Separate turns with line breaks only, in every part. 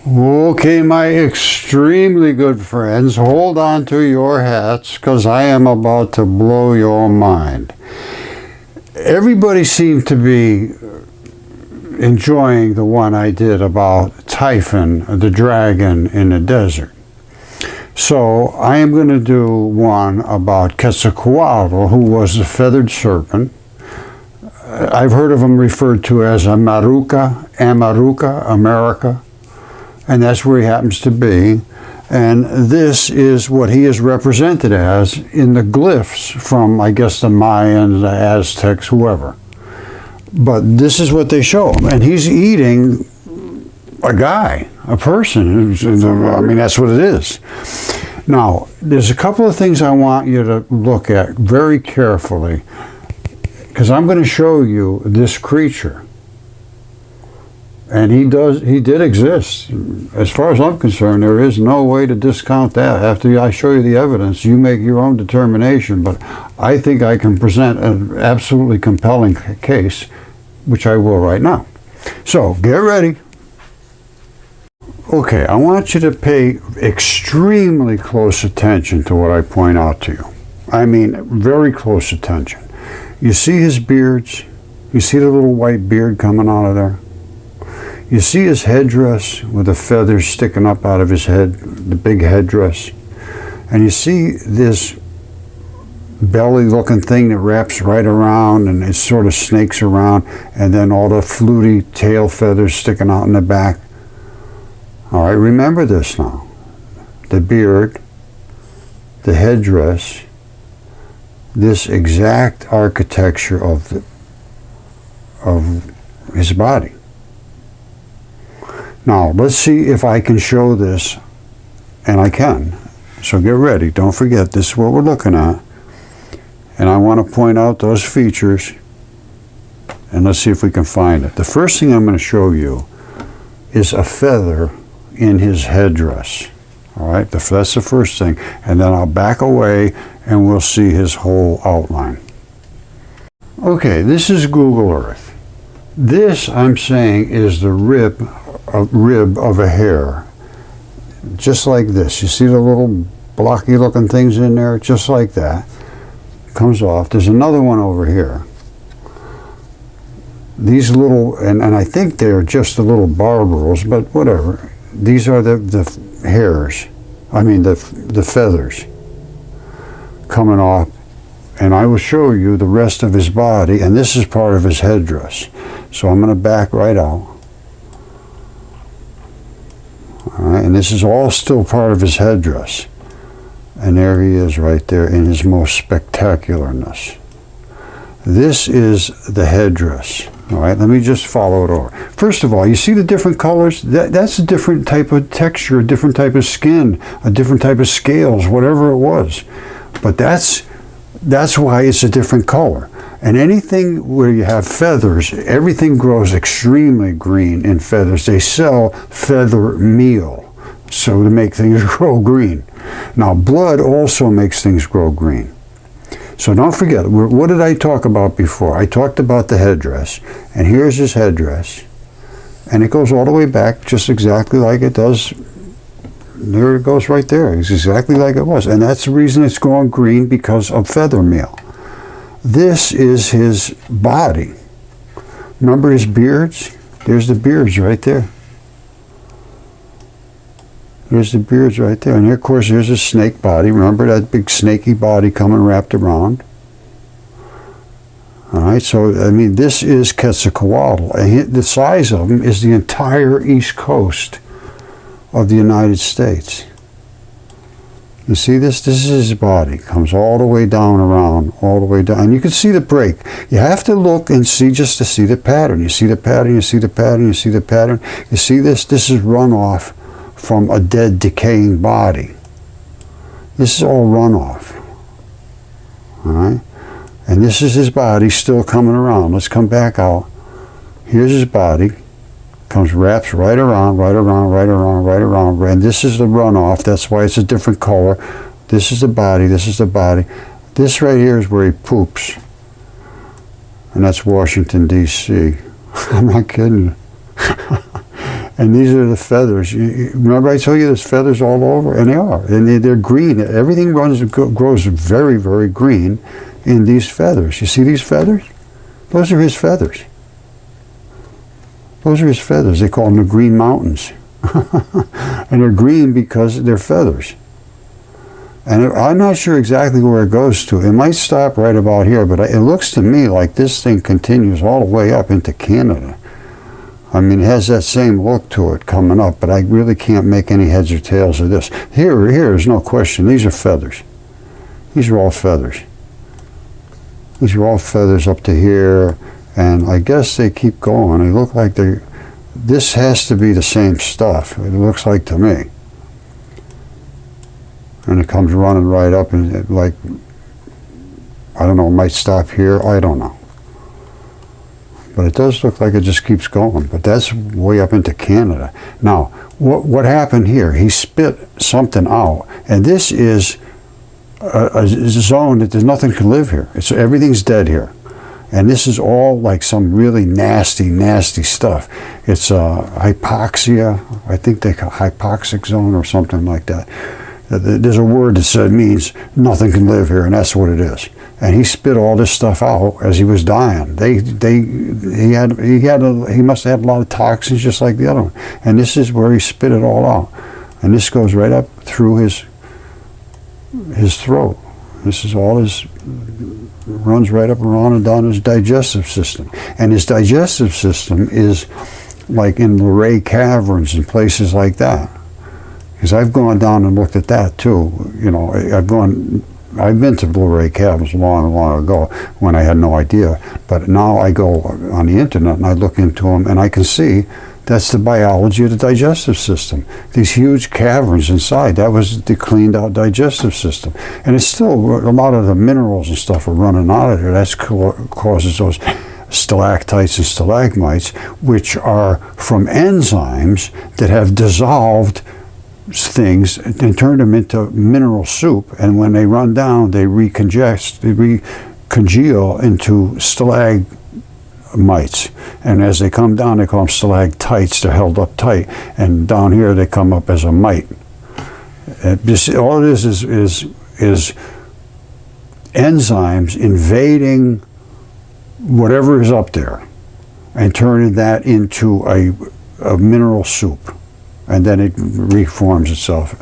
Okay, my extremely good friends, hold on to your hats because I am about to blow your mind. Everybody seemed to be enjoying the one I did about Typhon, the dragon in the desert. So I am going to do one about Quetzalcoatl, who was the feathered serpent. I've heard of him referred to as America, America. And that's where he happens to be. And this is what he is represented as in the glyphs from, I guess, the Mayans, the Aztecs, whoever. But this is what they show him. And he's eating a guy, a person. I mean, that's what it is. Now, there's a couple of things I want you to look at very carefully, because I'm going to show you this creature. And he did exist. As far as I'm concerned, there is no way to discount that. After I show you the evidence, you make your own determination, but I think I can present an absolutely compelling case, which I will right now. So, get ready. Okay, I want you to pay extremely close attention to what I point out to you. I mean, very close attention. You see his beards? You see the little white beard coming out of there? You see his headdress with the feathers sticking up out of his head, the big headdress. And you see this belly-looking thing that wraps right around and it sort of snakes around, and then all the fluty tail feathers sticking out in the back. All right, remember this now. The beard, the headdress, this exact architecture of his body. Now, let's see if I can show this, and I can. So get ready. Don't forget, this is what we're looking at. And I want to point out those features, and let's see if we can find it. The first thing I'm going to show you is a feather in his headdress. All right, that's the first thing. And then I'll back away, and we'll see his whole outline. Okay, this is Google Earth. This, I'm saying, is the rib of a hair, just like this. You see the little blocky looking things in there, just like that. Comes off. There's another one over here. These little, and I think they're just the little barbels, but whatever. These are the hairs, I mean the feathers coming off, and I will show you the rest of his body, and this is part of his headdress. So I'm going to back right out. All right, and this is all still part of his headdress. And there he is right there in his most spectacularness. This is the headdress. All right, let me just follow it over. First of all, you see the different colors? That's a different type of texture, a different type of skin, a different type of scales, whatever it was. But that's why it's a different color. And anything where you have feathers, everything grows extremely green in feathers. They sell feather meal, so to make things grow green. Now, blood also makes things grow green. So don't forget, what did I talk about before? I talked about the headdress, and here's his headdress. And it goes all the way back just exactly like it does. There it goes right there. It's exactly like it was. And that's the reason it's going green, because of feather meal. This is his body. Remember his beards? There's the beards right there. There's the beards right there. And here, of course, there's a snake body. Remember that big snaky body coming wrapped around? All right, so, I mean, this is Quetzalcoatl. And the size of him is the entire east coast of the United States. You see this? This is his body. Comes all the way down around, all the way down. And you can see the break. You have to look and see just to see the pattern. You see the pattern, you see the pattern, you see the pattern. You see this? This is runoff from a dead, decaying body. This is all runoff. All right? And this is his body still coming around. Let's come back out. Here's his body. Comes, wraps right around, right around, right around, right around. And this is the runoff. That's why it's a different color. This is the body. This is the body. This right here is where he poops. And that's Washington, D.C. I'm not kidding you. And these are the feathers. Remember I told you there's feathers all over? And they are. And they're green. Everything grows very, very green in these feathers. You see these feathers? Those are his feathers. Those are his feathers. They call them the Green Mountains. And they're green because they're feathers. And I'm not sure exactly where it goes to. It might stop right about here, but it looks to me like this thing continues all the way up into Canada. I mean, it has that same look to it coming up, but I really can't make any heads or tails of this. Here, there's no question. These are feathers. These are all feathers. These are all feathers up to here, and I guess they keep going. They look like they're... This has to be the same stuff, it looks like to me. And it comes running right up, and it, like, I don't know, it might stop here, I don't know. But it does look like it just keeps going. But that's way up into Canada. Now, what happened here? He spit something out, and this is a zone that there's nothing can live here. Everything's dead here. And this is all like some really nasty, nasty stuff. It's hypoxia, I think they call hypoxic zone or something like that. There's a word that means nothing can live here, and that's what it is. And he spit all this stuff out as he was dying. He must have had a lot of toxins just like the other one. And this is where he spit it all out. And this goes right up through his throat. This is all runs right up around and down his digestive system. And his digestive system is like in Luray Caverns and places like that. Because I've gone down and looked at that too. You know, I've been to Luray Caverns long, long ago when I had no idea. But now I go on the internet and I look into them, and I can see that's the biology of the digestive system. These huge caverns inside, that was the cleaned out digestive system. And it's still, a lot of the minerals and stuff are running out of there. That causes those stalactites and stalagmites, which are from enzymes that have dissolved things and turned them into mineral soup. And when they run down, they recongeal into stalagmites. And as they come down, they call them stalactites. They're held up tight. And down here, they come up as a mite. All it is enzymes invading whatever is up there and turning that into a mineral soup. And then it reforms itself.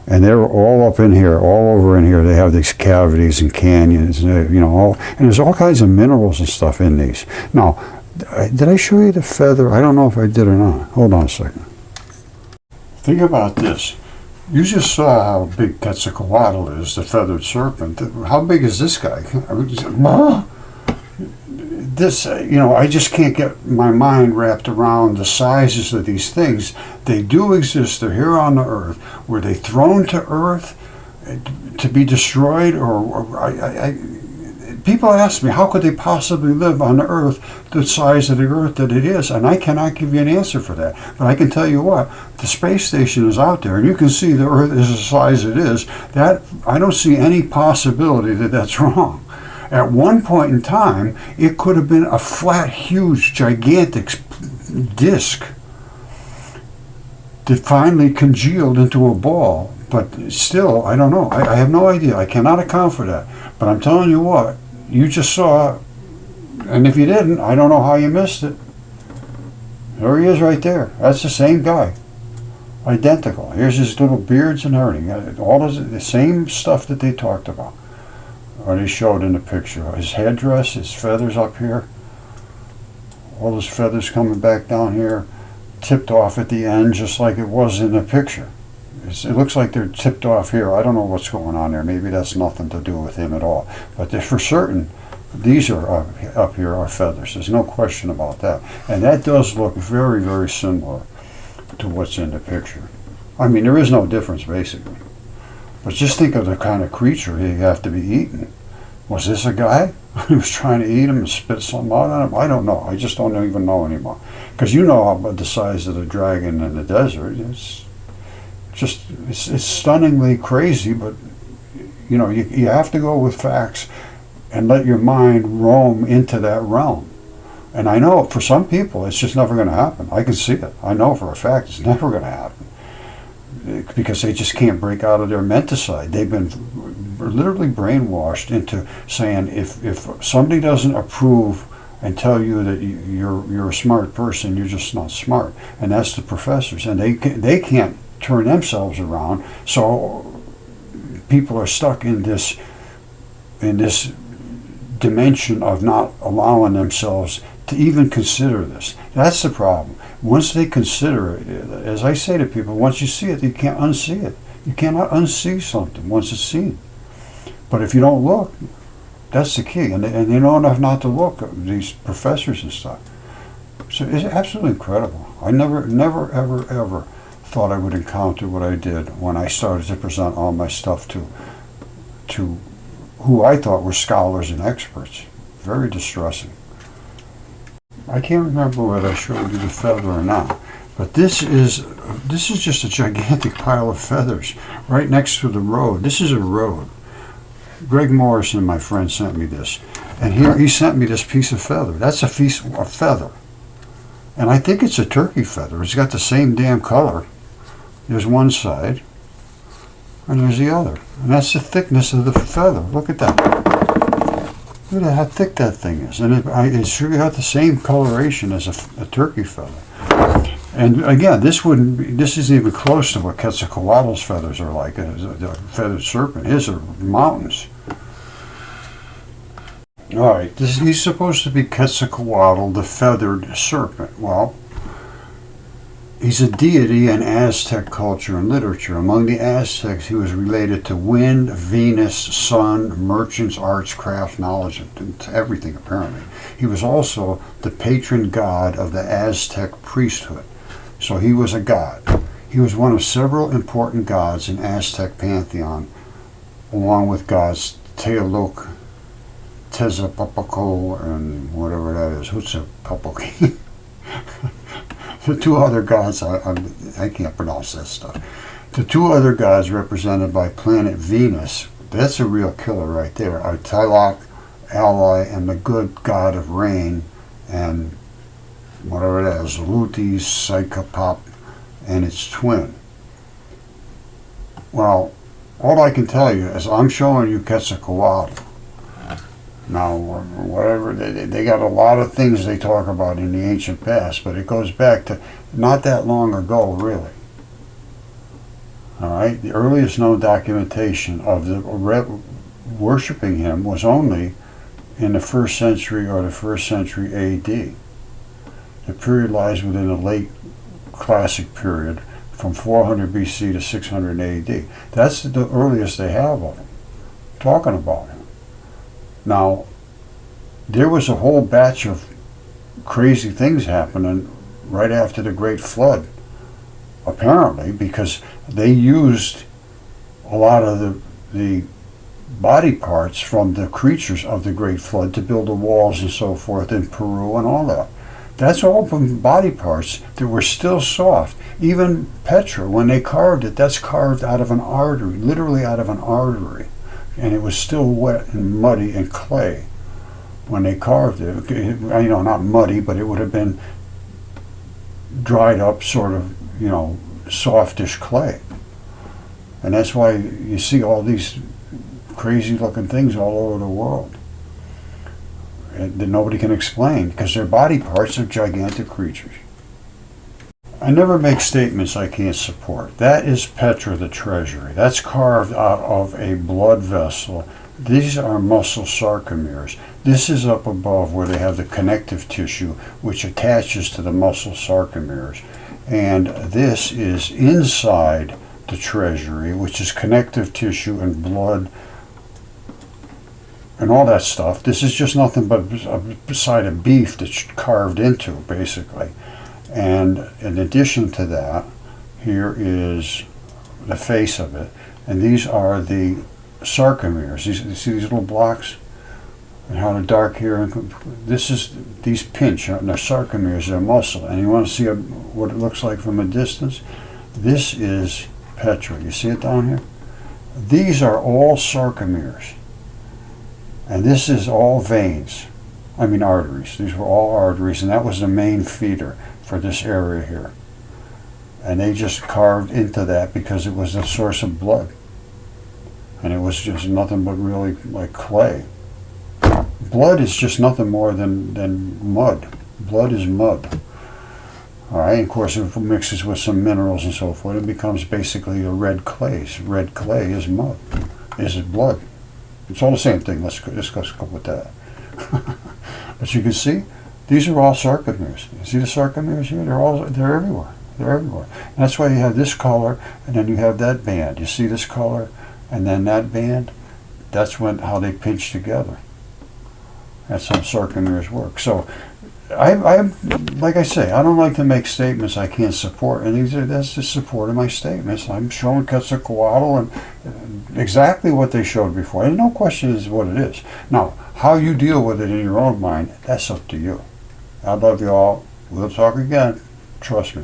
And they're all up in here, all over in here. They have these cavities and canyons, and, you know, and there's all kinds of minerals and stuff in these. Now, did I show you the feather? I don't know if I did or not. Hold on a second. Think about this. You just saw how big Quetzalcoatl is, the feathered serpent. How big is this guy? This, you know, I just can't get my mind wrapped around the sizes of these things. They do exist. They're here on the earth. Were they thrown to earth to be destroyed? People ask me, how could they possibly live on the earth the size of the earth that it is? And I cannot give you an answer for that. But I can tell you what, the space station is out there, and you can see the earth is the size it is. That, I don't see any possibility that that's wrong. At one point in time, it could have been a flat, huge, gigantic disk that finally congealed into a ball. But still, I don't know. I have no idea. I cannot account for that. But I'm telling you what, you just saw, and if you didn't, I don't know how you missed it. There he is right there. That's the same guy. Identical. Here's his little beards and everything. All the same stuff that they talked about. Or they showed in the picture. His headdress, his feathers up here, all those feathers coming back down here, tipped off at the end just like it was in the picture. It looks like they're tipped off here. I don't know what's going on there. Maybe that's nothing to do with him at all. But for certain, these are up here are feathers. There's no question about that. And that does look very, very similar to what's in the picture. I mean, there is no difference basically. But just think of the kind of creature he'd have to be eating. Was this a guy who was trying to eat him and spit something out on him? I don't know. I just don't even know anymore. Because you know about the size of the dragon in the desert. It's stunningly crazy, but you know, you have to go with facts and let your mind roam into that realm. And I know for some people it's just never going to happen. I can see it. I know for a fact it's never going to happen because they just can't break out of their menticide. They've been literally brainwashed into saying if somebody doesn't approve and tell you that you're a smart person, you're just not smart. And that's the professors. And they can't turn themselves around. So people are stuck in this dimension of not allowing themselves to even consider this. That's the problem. Once they consider it, as I say to people, once you see it, you can't unsee it. You cannot unsee something once it's seen. But if you don't look, that's the key. And they know enough not to look, these professors and stuff. So it's absolutely incredible. I never, ever thought I would encounter what I did when I started to present all my stuff to who I thought were scholars and experts. Very distressing. I can't remember whether I showed you the feather or not, but this is just a gigantic pile of feathers right next to the road. This is a road. Greg Morrison, my friend, sent me this, and here he sent me this piece of feather. That's a feather, and I think it's a turkey feather. It's got the same damn color. There's one side, and there's the other, and that's the thickness of the feather. Look at that. Look at how thick that thing is, and it's sure got the same coloration as a turkey feather. And again, this isn't even close to what Quetzalcoatl's feathers are like. The feathered serpent, his are mountains. All right, he's supposed to be Quetzalcoatl, the feathered serpent. Well, he's a deity in Aztec culture and literature. Among the Aztecs, he was related to wind, Venus, sun, merchants, arts, craft, knowledge, and everything, apparently. He was also the patron god of the Aztec priesthood. So he was a god. He was one of several important gods in Aztec pantheon, along with gods Teoloc, Tezcatlipoca, and whatever that is, Huitzilopochtli. The two other gods, I can't pronounce that stuff. The two other gods represented by planet Venus, that's a real killer right there, are Tlaloc, Ally, and the good god of rain, and whatever that is, Lutis, Psychopop, and its twin. Well, all I can tell you is I'm showing you Quetzalcoatl. Now, whatever, they got a lot of things they talk about in the ancient past, but it goes back to not that long ago, really. All right, the earliest known documentation of the worshiping him was only in the 1st century or the 1st century A.D. The period lies within the late classic period from 400 BC to 600 AD. That's the earliest they have of him, talking about him. Now, there was a whole batch of crazy things happening right after the Great Flood, apparently, because they used a lot of the body parts from the creatures of the Great Flood to build the walls and so forth in Peru and all that. That's all from body parts that were still soft. Even Petra, when they carved it, that's carved out of an artery, literally out of an artery. And it was still wet and muddy and clay when they carved it. You know, not muddy, but it would have been dried up sort of, you know, softish clay. And that's why you see all these crazy looking things all over the world that nobody can explain because they're body parts of gigantic creatures. I never make statements I can't support. That is Petra the treasury. That's carved out of a blood vessel. These are muscle sarcomeres. This is up above where they have the connective tissue which attaches to the muscle sarcomeres. And this is inside the treasury, which is connective tissue and blood and all that stuff. This is just nothing but a side of beef that's carved into, basically. And in addition to that, here is the face of it. And these are the sarcomeres. You see these little blocks? And how they're dark here. These pinch, and they're sarcomeres, they're muscle. And you want to see what it looks like from a distance? This is Petra. You see it down here? These are all sarcomeres. And this is all veins. I mean arteries. These were all arteries, and that was the main feeder for this area here. And they just carved into that because it was the source of blood. And it was just nothing but really like clay. Blood is just nothing more than mud. Blood is mud. All right, and of course, if it mixes with some minerals and so forth, it becomes basically a red clay. Red clay is mud. Is blood. It's all the same thing. Let's go with that. But you can see, these are all sarcomeres. You see the sarcomeres here? They're everywhere. They're everywhere. And that's why you have this color, and then you have that band. You see this color, and then that band. That's how they pinch together. That's how sarcomeres work. So, I like I say, I don't like to make statements I can't support, and that's the support of my statements. I'm showing Quetzalcoatl and exactly what they showed before, and no question is what it is. Now, how you deal with it in your own mind, that's up to you. I love you all. We'll talk again. Trust me.